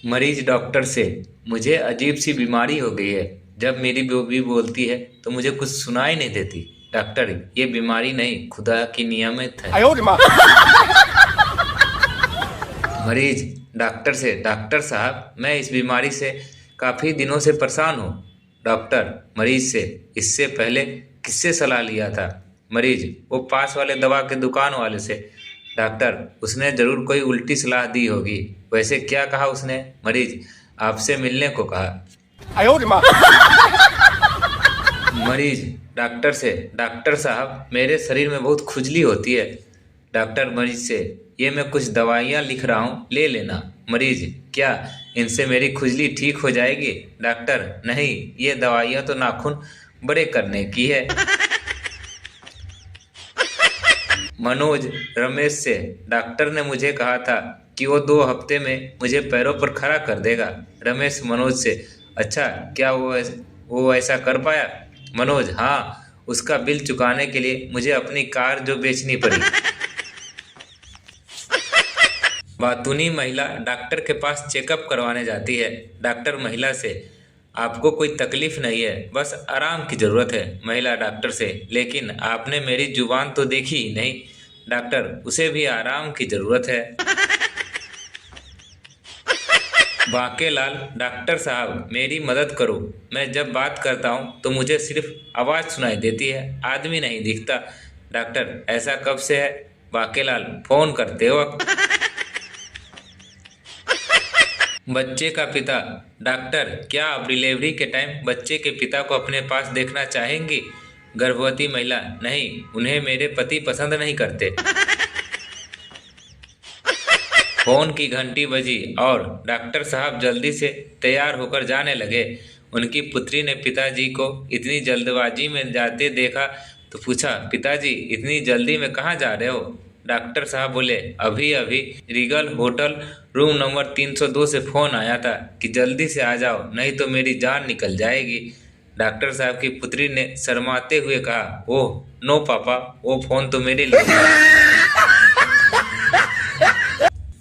मरीज डॉक्टर से, मुझे अजीब सी बीमारी हो गई है। जब मेरी बेबी बोलती है तो मुझे कुछ सुनाई नहीं देती। डॉक्टर, ये बीमारी नहीं, खुदा की नियामत है। मरीज डॉक्टर से, डॉक्टर साहब मैं इस बीमारी से काफ़ी दिनों से परेशान हूँ। डॉक्टर मरीज से, इससे पहले किससे सलाह लिया था? मरीज, वो पास वाले दवा के दुकान वाले से। डॉक्टर, उसने ज़रूर कोई उल्टी सलाह दी होगी। वैसे क्या कहा उसने? मरीज, आपसे मिलने को कहा। मरीज डॉक्टर से, डॉक्टर साहब मेरे शरीर में बहुत खुजली होती है। डॉक्टर मरीज से, ये मैं कुछ दवाइयाँ लिख रहा हूँ, ले लेना। मरीज, क्या इनसे मेरी खुजली ठीक हो जाएगी? डॉक्टर, नहीं, ये दवाइयाँ तो नाखून बड़े करने की है। मनोज रमेश से, डॉक्टर ने मुझे कहा था कि वो 2 हफ्ते में मुझे पैरों पर खड़ा कर देगा। रमेश मनोज से, अच्छा क्या वो ऐसा कर पाया? मनोज, हाँ, उसका बिल चुकाने के लिए मुझे अपनी कार जो बेचनी पड़ी। बातूनी महिला डॉक्टर के पास चेकअप करवाने जाती है। डॉक्टर महिला से, आपको कोई तकलीफ नहीं है, बस आराम की ज़रूरत है। महिला डॉक्टर से, लेकिन आपने मेरी जुबान तो देखी ही नहीं। डॉक्टर, उसे भी आराम की ज़रूरत है। बांकेलाल, डॉक्टर साहब मेरी मदद करो, मैं जब बात करता हूँ तो मुझे सिर्फ आवाज़ सुनाई देती है, आदमी नहीं दिखता। डॉक्टर, ऐसा कब से है? बांकेलाल, फ़ोन करते वक्त। बच्चे का पिता, डॉक्टर क्या आप डिलीवरी के टाइम बच्चे के पिता को अपने पास देखना चाहेंगी? गर्भवती महिला, नहीं, उन्हें मेरे पति पसंद नहीं करते। फोन की घंटी बजी और डॉक्टर साहब जल्दी से तैयार होकर जाने लगे। उनकी पुत्री ने पिताजी को इतनी जल्दबाजी में जाते देखा तो पूछा, पिताजी इतनी जल्दी में कहाँ जा रहे हो? डॉक्टर साहब बोले, अभी अभी रीगल होटल रूम नंबर 302 से फ़ोन आया था कि जल्दी से आ जाओ, नहीं तो मेरी जान निकल जाएगी। डॉक्टर साहब की पुत्री ने शर्माते हुए कहा, ओह नो पापा, वो फ़ोन तो मेरे लिए था।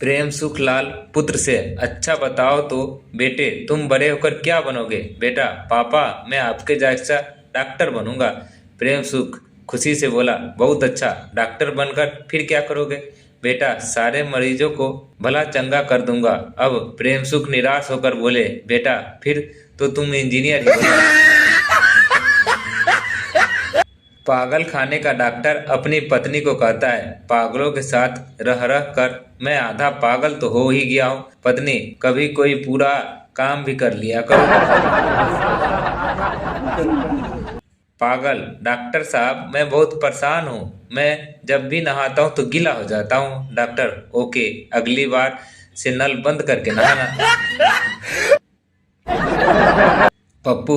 प्रेम सुख लाल पुत्र से, अच्छा बताओ तो बेटे, तुम बड़े होकर क्या बनोगे? बेटा, पापा मैं आपके जैसा डॉक्टर बनूंगा। प्रेम सुख खुशी से बोला, बहुत अच्छा, डॉक्टर बनकर फिर क्या करोगे? बेटा, सारे मरीजों को भला चंगा कर दूंगा। अब प्रेम सुख निराश होकर बोले, बेटा फिर तो तुम इंजीनियर ही बनो। पागल खाने का डॉक्टर अपनी पत्नी को कहता है, पागलों के साथ रह रह कर मैं आधा पागल तो हो ही गया हूँ। पत्नी, कभी कोई पूरा काम भी कर लिया करो। पागल, डॉक्टर साहब मैं बहुत परेशान हूँ, मैं जब भी नहाता हूँ तो गीला हो जाता हूँ। डॉक्टर, ओके, अगली बार से नल बंद करके नहाना। पप्पू,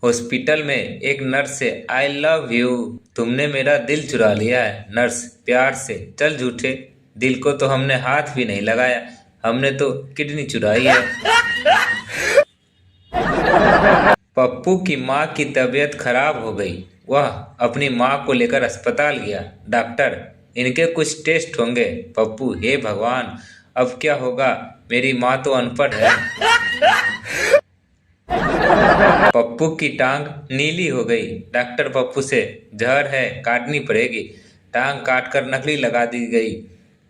हॉस्पिटल में एक नर्स से, आई लव यू, तुमने मेरा दिल चुरा लिया है। नर्स प्यार से, चल झूठे, दिल को तो हमने हाथ भी नहीं लगाया, हमने तो किडनी चुराई है। पप्पू की माँ की तबीयत खराब हो गई, वह अपनी माँ को लेकर अस्पताल गया। डॉक्टर, इनके कुछ टेस्ट होंगे। पप्पू, हे भगवान, अब क्या होगा, मेरी माँ तो अनपढ़ है। पप्पू की टांग नीली हो गई। डॉक्टर पप्पू से, जहर है, काटनी पड़ेगी। टांग काटकर नकली लगा दी गई।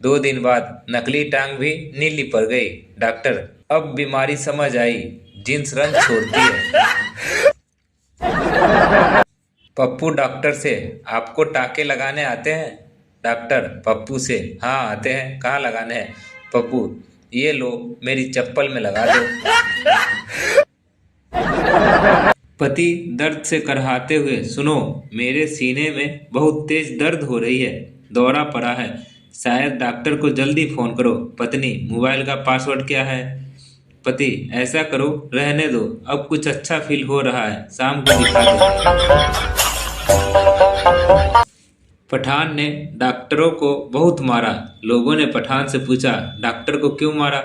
2 दिन बाद नकली टांग भी नीली पड़ गई। डॉक्टर, अब बीमारी समझ आई, जींस रंग छोड़ती है। पप्पू डॉक्टर से, आपको टाके लगाने आते हैं? डॉक्टर पप्पू से, हाँ आते हैं, कहाँ लगाने हैं? पप्पू, ये लो मेरी चप्पल में लगा दो। पति दर्द से करहाते हुए, सुनो, मेरे सीने में बहुत तेज दर्द हो रही है, दौरा पड़ा है, शायद डॉक्टर को जल्दी फोन करो। पत्नी, मोबाइल का पासवर्ड क्या है? पति, ऐसा करो, रहने दो, अब कुछ अच्छा फील हो रहा है, शाम को दिखा दो। पठान ने डॉक्टरों को बहुत मारा। लोगों ने पठान से पूछा, डॉक्टर को क्यों मारा?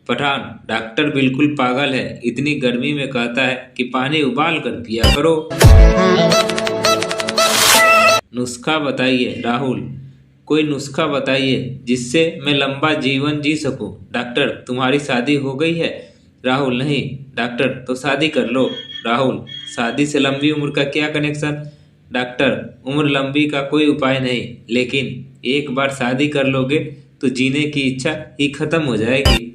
पठान, डॉक्टर बिल्कुल पागल है, इतनी गर्मी में कहता है कि पानी उबाल कर पिया करो। नुस्खा बताइए। राहुल, कोई नुस्खा बताइए जिससे मैं लंबा जीवन जी सकूं। डॉक्टर, तुम्हारी शादी हो गई है? राहुल नहीं डॉक्टर, तो शादी कर लो। राहुल, शादी से लंबी उम्र का क्या कनेक्शन? डॉक्टर, उम्र लंबी का कोई उपाय नहीं, लेकिन एक बार शादी कर लोगे तो जीने की इच्छा ही खत्म हो जाएगी।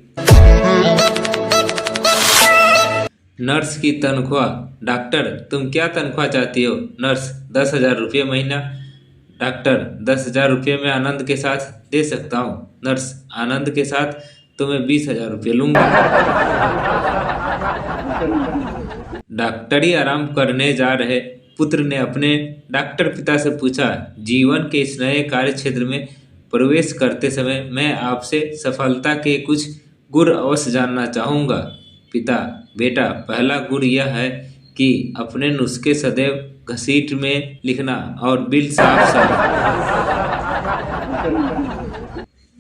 नर्स की तनख्वाह। डॉक्टर, तुम क्या तनख्वाह चाहती हो? नर्स, 10,000 रुपये महीना। डॉक्टर, 10,000 रुपये में आनंद के साथ दे सकता हूँ। नर्स, आनंद के साथ तो मैं 20,000 रुपये लूंगा। डॉक्टरी आराम करने जा रहे पुत्र ने अपने डॉक्टर पिता से पूछा, जीवन के इस नए कार्य क्षेत्र में प्रवेश करते समय मैं आपसे सफलता के कुछ गुर अवश्य जानना चाहूँगा। पिता, बेटा, पहला गुर यह है कि अपने नुस्खे सदैव घसीट में लिखना और बिल साफ साफ।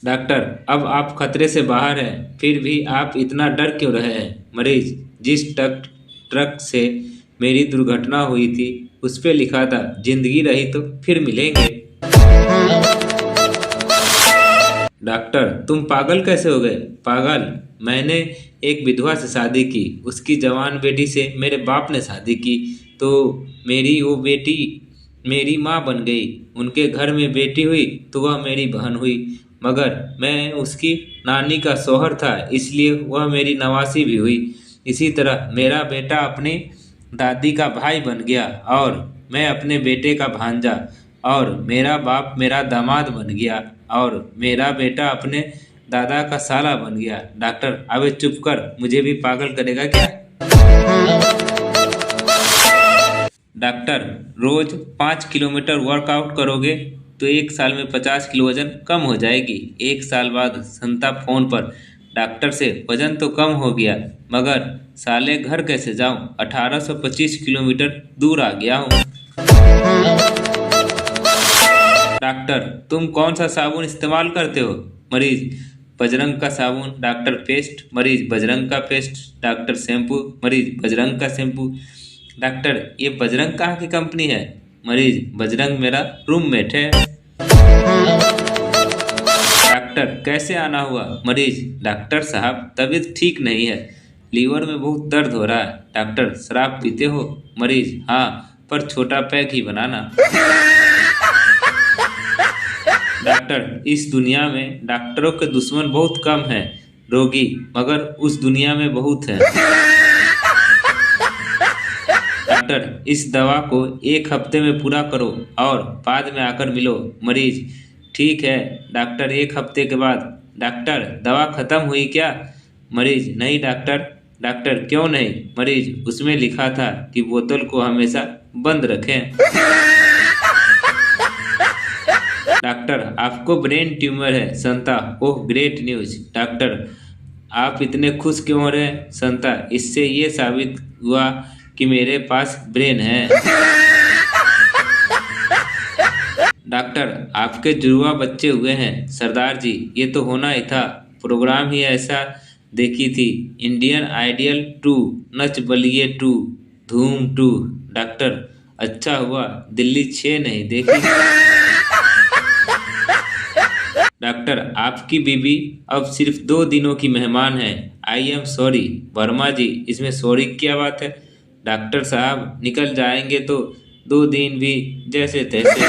डॉक्टर, अब आप खतरे से बाहर हैं, फिर भी आप इतना डर क्यों रहे हैं? मरीज, जिस ट्रक से मेरी दुर्घटना हुई थी उस पे लिखा था, जिंदगी रही तो फिर मिलेंगे। डॉक्टर, तुम पागल कैसे हो गए? पागल, मैंने एक विधवा से शादी की, उसकी जवान बेटी से मेरे बाप ने शादी की, तो मेरी वो बेटी मेरी माँ बन गई। उनके घर में बेटी हुई तो वह मेरी बहन हुई, मगर मैं उसकी नानी का शौहर था, इसलिए वह मेरी नवासी भी हुई। इसी तरह मेरा बेटा अपनी दादी का भाई बन गया और मैं अपने बेटे का भांजा, और मेरा बाप मेरा दामाद बन गया और मेरा बेटा अपने दादा का साला बन गया। डॉक्टर, अबे चुप कर, मुझे भी पागल करेगा क्या? डॉक्टर, रोज 5 किलोमीटर वर्कआउट करोगे तो 1 साल में 50 किलो वजन कम हो जाएगी। 1 साल बाद संता फोन पर, डॉक्टर से वजन तो कम हो गया, मगर साले घर कैसे जाऊं? 1825 किलोमीटर दूर आ गया हूं। डॉक्टर, तुम कौन सा साबुन इस्तेमाल करते हो? मरीज, बजरंग का साबुन। Doctor, paste. मरीज, बजरंग का पेस्ट। Doctor, shampoo. मरीज, बजरंग का शैम्पू। डॉक्टर, ये बजरंग कहाँ की कंपनी है? मरीज, बजरंग मेरा रूममेट है। डॉक्टर, कैसे आना हुआ? मरीज, डॉक्टर साहब तबीयत ठीक नहीं है, लीवर में बहुत दर्द हो रहा है। डॉक्टर, शराब पीते हो? मरीज, हाँ, पर छोटा पैक ही बनाना। डॉक्टर, इस दुनिया में डॉक्टरों के दुश्मन बहुत कम हैं, रोगी मगर उस दुनिया में बहुत हैं। डॉक्टर, इस दवा को 1 हफ्ते में पूरा करो और बाद में आकर मिलो। मरीज, ठीक है डॉक्टर, 1 हफ्ते के बाद। डॉक्टर, दवा खत्म हुई क्या? मरीज, नहीं डॉक्टर। डॉक्टर, क्यों नहीं? मरीज, उसमें लिखा था कि बोतल को हमेशा बंद रखें। डॉक्टर, आपको ब्रेन ट्यूमर है। संता, ओह ग्रेट न्यूज। डॉक्टर, आप इतने खुश क्यों हो रहे हैं? संता, इससे ये साबित हुआ कि मेरे पास ब्रेन है। डॉक्टर, आपके जुड़वा बच्चे हुए हैं। सरदार जी, ये तो होना ही था, प्रोग्राम ही ऐसा देखी थी, इंडियन आइडियल 2, नच बलिए 2, धूम 2। डॉक्टर, अच्छा हुआ दिल्ली 6 नहीं देखी। डॉक्टर, आपकी बीबी अब सिर्फ 2 दिनों की मेहमान है। I am sorry. Verma ji, इसमें सॉरी की क्या बात है? डॉक्टर साहब, निकल जाएंगे तो 2 दिन भी जैसे तैसे।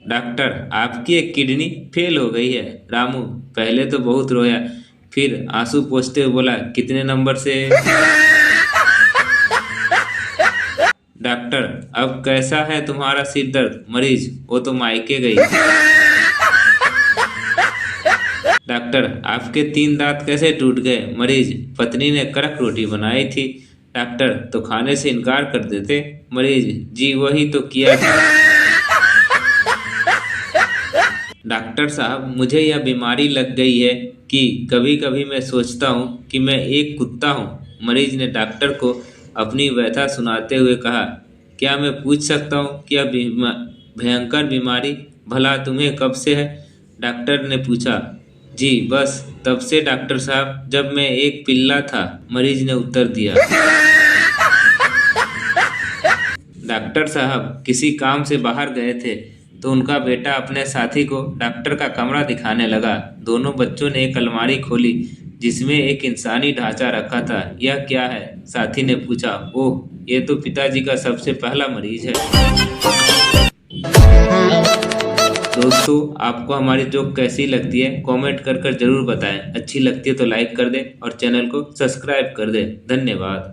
डॉक्टर, आपकी एक किडनी फेल हो गई है। रामू पहले तो बहुत रोया, फिर आंसू पोंछते हुए बोला, कितने नंबर से? डॉक्टर, अब कैसा है तुम्हारा सिर दर्द? मरीज, वो तो मायके गई। डॉक्टर, आपके 3 दांत कैसे टूट गए? मरीज, पत्नी ने कड़क रोटी बनाई थी। डॉक्टर, तो खाने से इनकार कर देते। मरीज, जी वही तो किया था। डॉक्टर साहब, मुझे यह बीमारी लग गई है कि कभी कभी मैं सोचता हूँ कि मैं एक कुत्ता हूँ। मरीज ने डॉक्टर को अपनी व्यथा सुनाते हुए कहा, क्या मैं पूछ सकता हूँ कि यह भयंकर बीमारी भला तुम्हें कब से है? डॉक्टर ने पूछा। जी बस तब से डॉक्टर साहब, जब मैं एक पिल्ला था। मरीज ने उत्तर दिया। डॉक्टर साहब किसी काम से बाहर गए थे तो उनका बेटा अपने साथी को डॉक्टर का कमरा दिखाने लगा। दोनों बच्चों ने एक अलमारी खोली जिसमें एक इंसानी ढांचा रखा था। यह क्या है? साथी ने पूछा। ओह, ये तो पिताजी का सबसे पहला मरीज है। दोस्तों, आपको हमारी जोक कैसी लगती है कमेंट कर जरूर बताएं। अच्छी लगती है तो लाइक कर दें और चैनल को सब्सक्राइब कर दें। धन्यवाद।